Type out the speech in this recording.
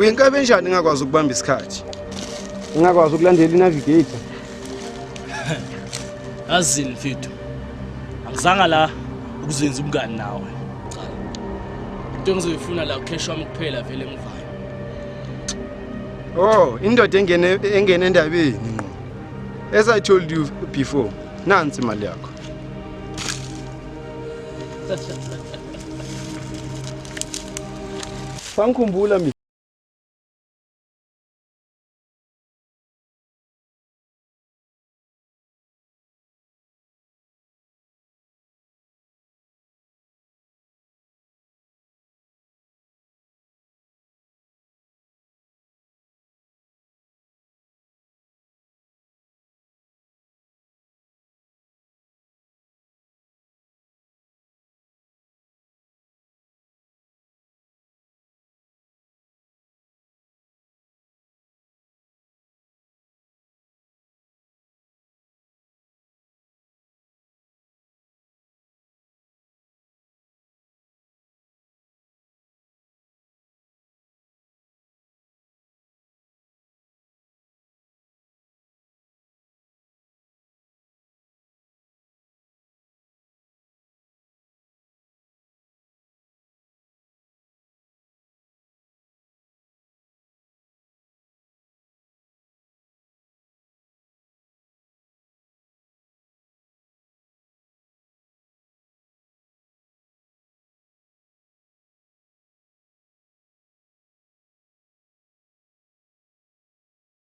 Uyinkabe enjani ngakwazi ukubamba isikhathi? Ngakwazi ukulandela inavigator. Azini mfethu. Angizanga la ukuzenza umngani nawe. Cha. Into engizoyifuna la cash wami kuphela vele ngivayo. Oh, indoda engene endabeni ngqo. As I told you before, nansi imali yakho. Sangikhumbula mina.